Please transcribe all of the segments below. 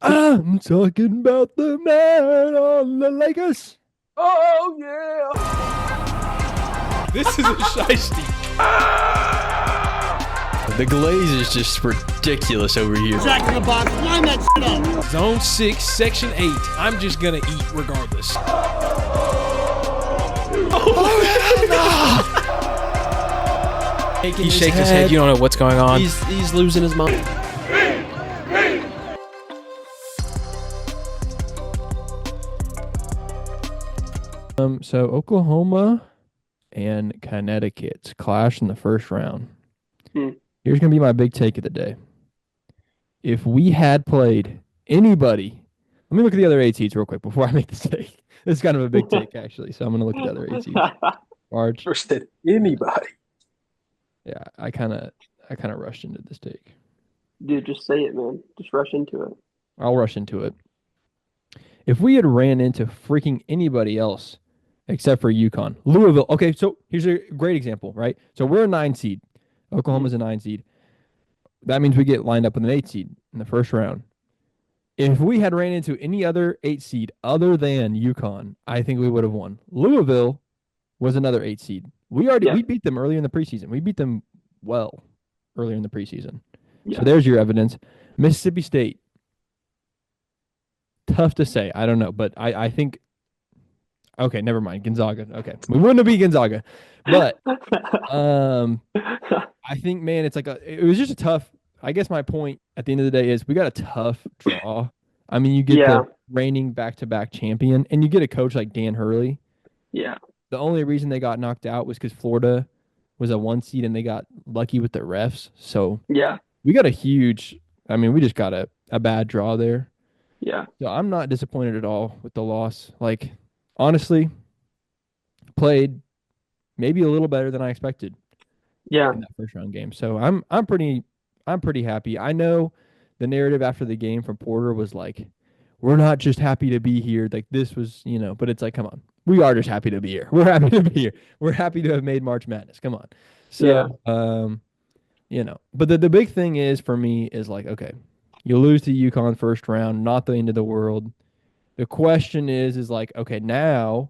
I'm talking about the man on the Lakers. Oh yeah. This is a shiesty. The glaze is just ridiculous over here. Jack in the box, line that shit up. Zone 6, Section 8. I'm just going to eat regardless. He shakes his head. You don't know what's going on. He's losing his mind. So Oklahoma and Connecticut clash in the first round. Here's going to be my big take of the day. If we had played anybody, let me look at the other 8 seeds real quick before I make this take. This is kind of a big take, actually. So I'm going to look at the other 8 seeds. March. First did anybody. Yeah, I kind of rushed into this take. Dude, just say it, man. Just rush into it. I'll rush into it. If we had ran into freaking anybody else except for UConn, Louisville. Okay, so here's a great example, right? So we're a 9 seed. Oklahoma's a 9 seed. That means we get lined up with an 8 seed in the first round. If we had ran into any other 8 seed other than UConn, I think we would have won. Louisville was another 8 seed. We beat them earlier in the preseason. We beat them well earlier in the preseason. Yeah. So there's your evidence. Mississippi State. Tough to say. I don't know, but I think. Okay, never mind. Gonzaga. Okay, we wouldn't have beat Gonzaga, but I think, man, it was just a tough. I guess my point at the end of the day is we got a tough draw. I mean, you get the reigning back-to-back champion, and you get a coach like Dan Hurley. Yeah. The only reason they got knocked out was because Florida was a 1 seed and they got lucky with the refs. So yeah, we got we just got a bad draw there. Yeah. So I'm not disappointed at all with the loss. Like, honestly, played maybe a little better than I expected. Yeah. In that first round game. So I'm pretty happy. I know the narrative after the game from Porter was like, we're not just happy to be here. Like, this was, but it's like, come on. We are just happy to be here. We're happy to be here. We're happy to have made March Madness. Come on. So, but the big thing is for me is like, okay, you lose to UConn first round, not the end of the world. The question is like, okay, now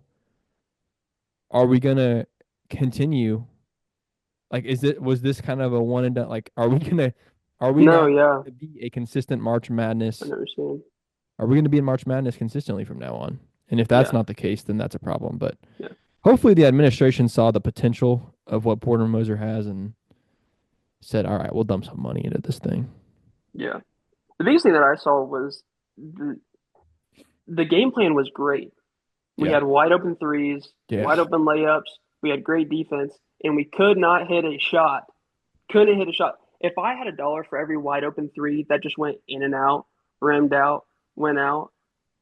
are we going to continue? Like, was this kind of a one and done? Like, are we going to be a consistent March Madness? I understand. Are we going to be in March Madness consistently from now on? And if that's not the case, then that's a problem. But hopefully the administration saw the potential of what Porter Moser has and said, all right, we'll dump some money into this thing. Yeah. The biggest thing that I saw was the game plan was great. We had wide open threes, wide open layups. We had great defense, and we could not hit a shot. Couldn't hit a shot. If I had $1 for every wide open three that just went in and out, rimmed out, went out,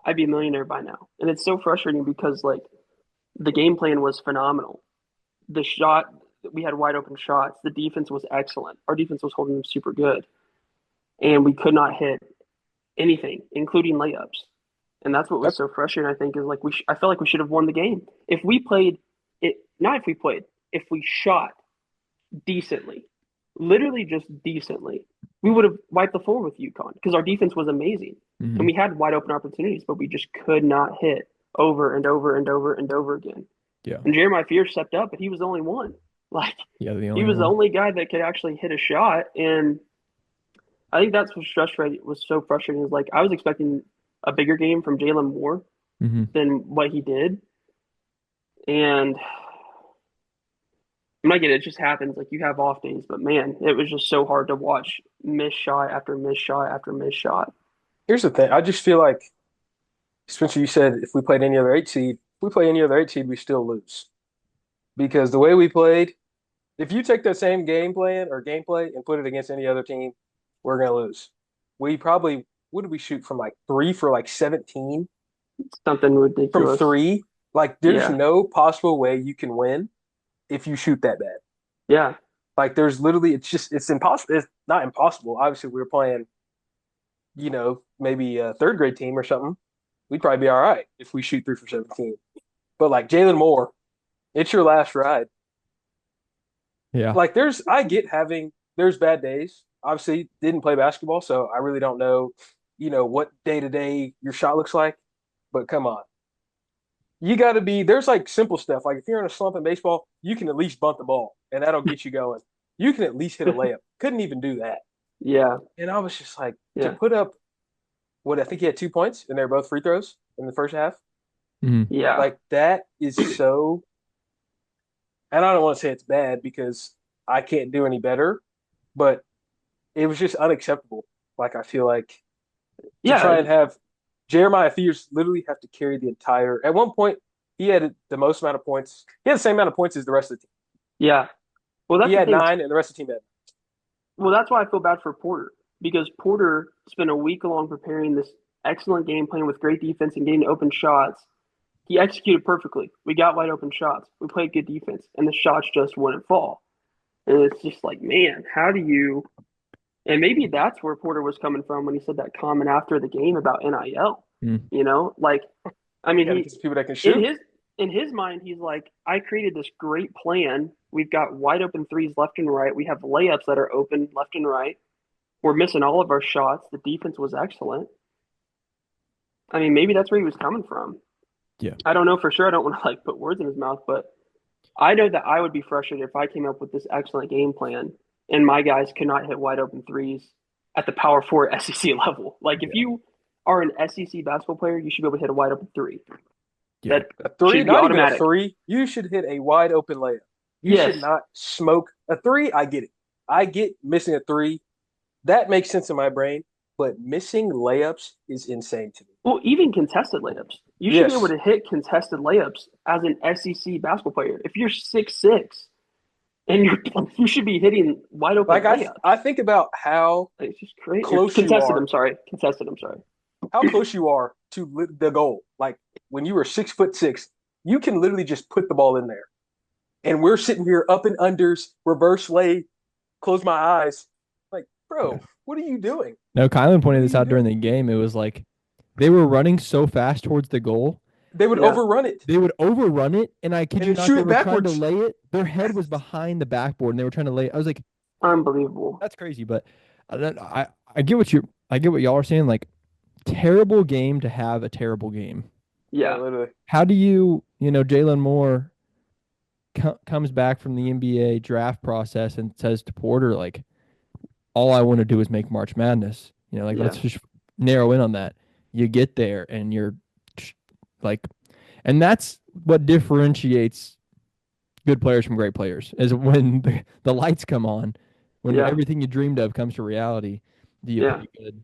I'd be a millionaire by now. And it's so frustrating because, like, the game plan was phenomenal. The shot, we had wide open shots. The defense was excellent. Our defense was holding them super good. And we could not hit anything, including layups. And that's what was so frustrating, I think, is like I felt like we should have won the game. If we played it, if we shot decently, literally just decently, we would have wiped the floor with UConn because our defense was amazing. Mm-hmm. And we had wide open opportunities, but we just could not hit over and over and over and over again. Yeah. And Jeremiah Fears stepped up, but he was the only one. Like, he was the only guy that could actually hit a shot. And I think that's what was so frustrating. Is like I was expecting a bigger game from Jalen Moore than what he did. And I get it. It just happens. Like, you have off days. But, man, it was just so hard to watch miss shot after miss shot after miss shot. Here's the thing. I just feel like, Spencer, you said if we played any other 8 seed, we still lose. Because the way we played, if you take that same game plan or gameplay and put it against any other team, we're going to lose. We probably – what did we shoot from, like, 3 for, like, 17? Something ridiculous. From 3? Like, there's no possible way you can win if you shoot that bad. Yeah. Like, there's literally – it's impossible. It's not impossible. Obviously, we were playing, maybe a third-grade team or something. We'd probably be all right if we shoot 3 for 17. But, like, Jalen Moore, it's your last ride. Yeah. Like, there's bad days. Obviously, didn't play basketball, so I really don't know, what day to day your shot looks like, but come on. You got to be, there's like simple stuff. Like if you're in a slump in baseball, you can at least bunt the ball and that'll get you going. You can at least hit a layup. Couldn't even do that. Yeah. And I was just like, to Yeah. put up what I think he had 2 points and they're both free throws in the first half. Mhm. Yeah. Like that is so, and I don't want to say it's bad because I can't do any better, but it was just unacceptable. Like I feel like to try Yeah. and have Jeremiah Fears literally have to carry the entire. At one point, he had the most amount of points. He had the same amount of points as the rest of the team. Yeah. Well, that's He the had thing. 9, and the rest of the team had. Well, that's why I feel bad for Porter because Porter spent a week long preparing this excellent game plan with great defense and getting open shots. He executed perfectly. We got wide open shots. We played good defense, and the shots just wouldn't fall. And it's just like, man, how do you? And maybe that's where Porter was coming from when he said that comment after the game about NIL. Mm. Like, I mean, Got to he get some people that can shoot. in his mind, he's like, I created this great plan. We've got wide open threes left and right. We have layups that are open left and right. We're missing all of our shots. The defense was excellent. I mean, maybe that's where he was coming from. Yeah. I don't know for sure. I don't want to like put words in his mouth, but I know that I would be frustrated if I came up with this excellent game plan and my guys could not hit wide open threes at the Power 4 SEC level. Like if you are an SEC basketball player, you should be able to hit a wide open three. Yeah. A three, should be not automatic. even a three. You should hit a wide open layup. You should not smoke a three. I get it. I get missing a three. That makes sense in my brain. But missing layups is insane to me. Well, even contested layups. You should be able to hit contested layups as an SEC basketball player. If you're 6'6", and you should be hitting wide open layups. I think about how it's just crazy. Close contested. you are. I'm sorry. Contested. I'm sorry. How close you are to the goal. Like when you were 6'6", you can literally just put the ball in there. And we're sitting here up and unders, reverse lay, close my eyes. Like, bro, what are you doing? No, Kylan pointed this out during the game. It was like they were running so fast towards the goal. They would overrun it. They would overrun it, and I kid you not, shoot they it were backwards. trying to lay it. Their head was behind the backboard, and they were trying to lay it. I was like, unbelievable. That's crazy, but I get what y'all are saying. Like, terrible game to have a terrible game. Yeah. Literally. How do Jalen Moore comes back from the NBA draft process and says to Porter, like, all I want to do is make March Madness. Let's just narrow in on that. You get there and you're like, and that's what differentiates good players from great players is when the lights come on, when everything you dreamed of comes to reality. You're pretty good.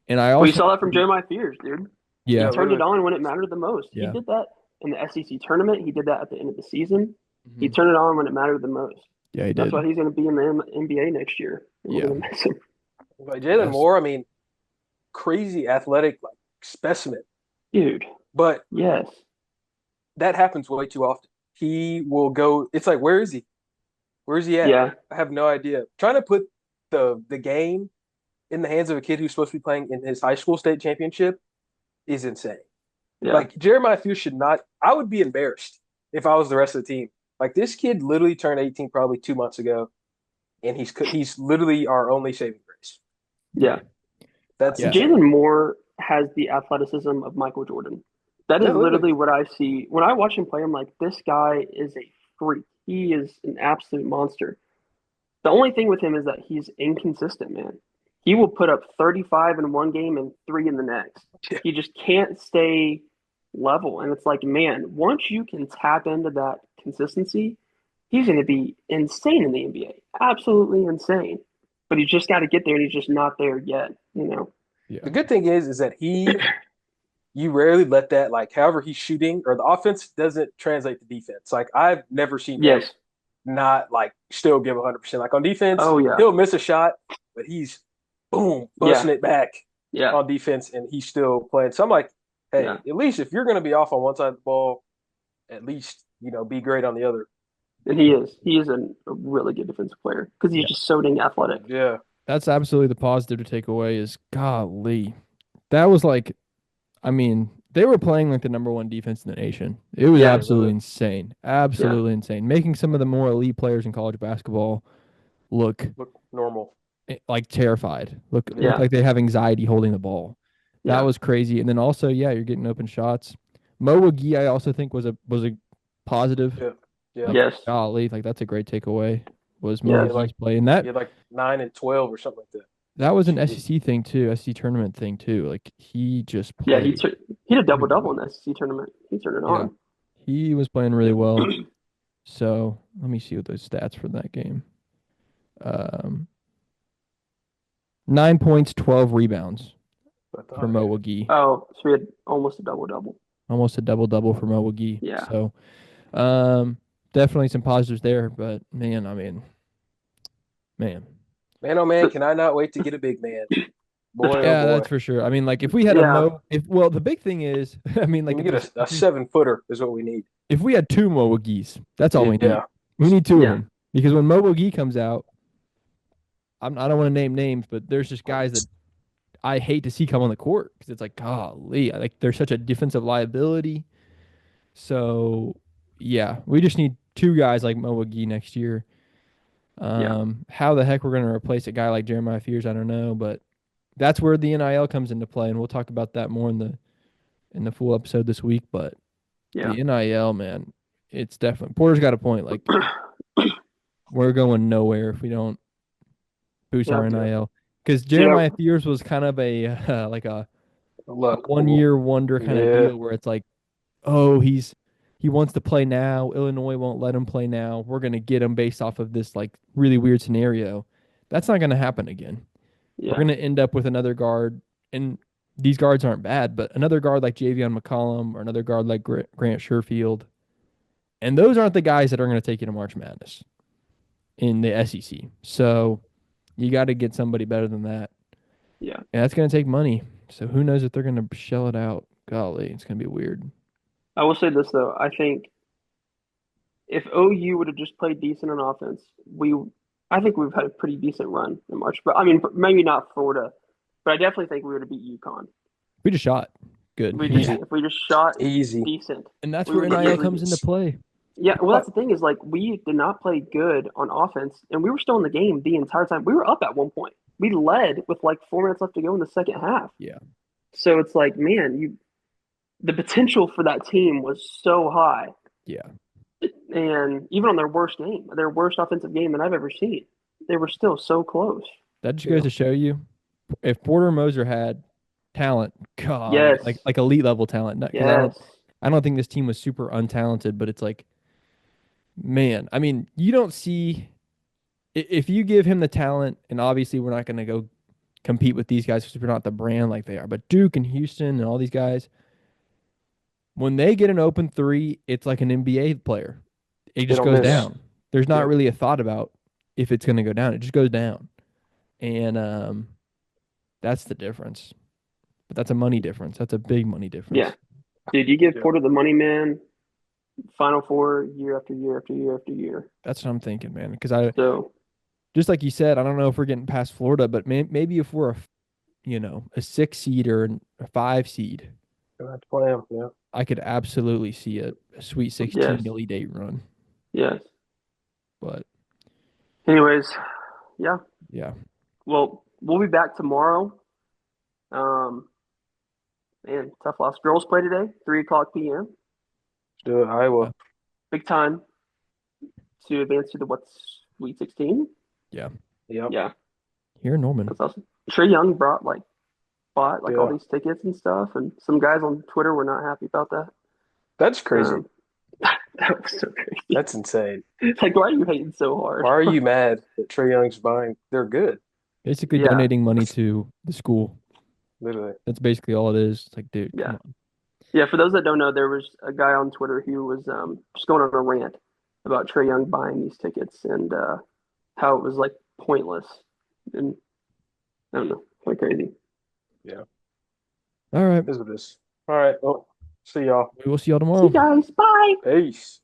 And I also we saw that from Jeremiah Fears, dude. Yeah, he turned it on when it mattered the most. Yeah. He did that in the SEC tournament. He did that at the end of the season. Mm-hmm. He turned it on when it mattered the most. Yeah, he did. That's why he's going to be in the NBA next year. Yeah. But Jalen Moore, I mean, crazy athletic specimen. Dude. But yes, that happens way too often. He will go. It's like, where is he? Where's he at? Yeah. I have no idea. Trying to put the game in the hands of a kid who's supposed to be playing in his high school state championship is insane. Yeah. Like Jeremiah Few should not. I would be embarrassed if I was the rest of the team. Like this kid literally turned 18 probably 2 months ago, and he's literally our only saving grace. Yeah. That's Jalen Moore has the athleticism of Michael Jordan. That is literally what I see. When I watch him play, I'm like, this guy is a freak. He is an absolute monster. The only thing with him is that he's inconsistent, man. He will put up 35 in one game and 3 in the next. He just can't stay level. And it's like, man, once you can tap into that consistency, he's going to be insane in the NBA. Absolutely insane. But he's just got to get there, and he's just not there yet, Yeah. The good thing is that you rarely let that, like, however he's shooting or the offense doesn't translate to defense. Like, I've never seen him not, like, still give 100%. Like, on defense, he'll miss a shot, but he's, boom, busting it back on defense, and he's still playing. So I'm like, hey, at least if you're going to be off on one side of the ball, at least, be great on the other. And he is. He is a really good defensive player because he's just so dang athletic. Yeah. That's absolutely the positive to take away is, golly, that was like, I mean, they were playing like the number one defense in the nation. It was absolutely insane. Absolutely insane. Making some of the more elite players in college basketball look normal. Like terrified. Look like they have anxiety holding the ball. That was crazy. And then also, yeah, you're getting open shots. Mo McGee, I also think was a positive. Yeah. Yeah. Like, Yes. golly, like that's a great takeaway. Was Mo Yeah. He had McGee's play, and that he had like 9 and 12 or something like that. that was an SEC thing too, SEC tournament thing too. Like he just Yeah, played. he had a double-double in the SEC tournament. He turned it Yeah, on. he was playing really well. So let me see what those stats for that game. 9 points, 12 rebounds for Mo McGee. Oh, so he had almost a double-double. Almost a double-double for Mo McGee. Yeah. So definitely some positives there, but man, I mean, man, oh man, can I not wait to get a big man? Boy, yeah, oh boy. that's for sure. I mean, like if we had a Mo, well, the big thing is, I mean, like we get a 7-footer is what we need. If we had 2 Mo McGees, that's all we need. Yeah. We need 2 of them because when Mo McGee comes out, I don't want to name names, but there's just guys that I hate to see come on the court because it's like, golly, like they're such a defensive liability. So, yeah, we just need 2 guys like Mo McGee next year. How the heck we're going to replace a guy like Jeremiah Fears, I don't know, but that's where the NIL comes into play, and we'll talk about that more in the full episode this week. But the NIL, man, it's definitely Porter's got a point. Like we're going nowhere if we don't boost our NIL. Because Jeremiah Fears was kind of a like a 1-year wonder kind of deal where it's like, oh, he wants to play now. Illinois won't let him play now. We're gonna get him based off of this like really weird scenario. That's not gonna happen again. Yeah. We're gonna end up with another guard, and these guards aren't bad, but another guard like Javion McCollum or another guard like Grant Sherfield, and those aren't the guys that are gonna take you to March Madness in the SEC. So you got to get somebody better than that. Yeah. And that's going to take money. So who knows if they're going to shell it out. Golly, it's going to be weird. I will say this, though. I think if OU would have just played decent on offense, I think we've had a pretty decent run in March. But I mean, maybe not Florida, but I definitely think we would have beat UConn. We just shot good. If we just shot easy, decent. And that's where NIL comes into play. Yeah, well, that's the thing is like we did not play good on offense, and we were still in the game the entire time. We were up at one point. We led with like 4 minutes left to go in the second half. Yeah. So it's like, man, the potential for that team was so high. Yeah. And even on their worst game, their worst offensive game that I've ever seen, they were still so close. That just goes to show you, if Porter Moser had talent, God, like elite level talent. Yes. I don't think this team was super untalented, but it's like, man, I mean, you don't see if you give him the talent, and obviously we're not going to go compete with these guys because we're not the brand like they are, but Duke and Houston and all these guys, when they get an open 3, it's like an NBA player. It just goes down. There's not really a thought about if it's going to go down. It just goes down. And that's the difference. But that's a money difference. That's a big money difference. Yeah. Dude, you give Porter the money, man. Final Four year after year after year after year. That's what I'm thinking, man. Because just like you said, I don't know if we're getting past Florida, but maybe if we're a 6 seed or a 5 seed, I could absolutely see a Sweet 16 Elite 8 run. Yes. But anyways, yeah. Yeah. Well, we'll be back tomorrow. Man, tough loss. Girls play today, 3:00 p.m. Do it, Iowa. Big time to advance to the Sweet 16. Yeah. Yep. Yeah. Here in Norman. That's awesome. Trae Young bought all these tickets and stuff, and some guys on Twitter were not happy about that. That's crazy. That was so crazy. That's insane. Like, why are you hating so hard? Why are you mad that Trae Young's buying? They're good. Basically donating money to the school. Literally. That's basically all it is. It's like, dude, come on. Yeah, for those that don't know, there was a guy on Twitter who was just going on a rant about Trae Young buying these tickets and how it was like pointless. And I don't know, kind of crazy. Yeah. All right. This is what it is. All right. Well, see y'all. We will see y'all tomorrow. See you guys. Bye. Peace.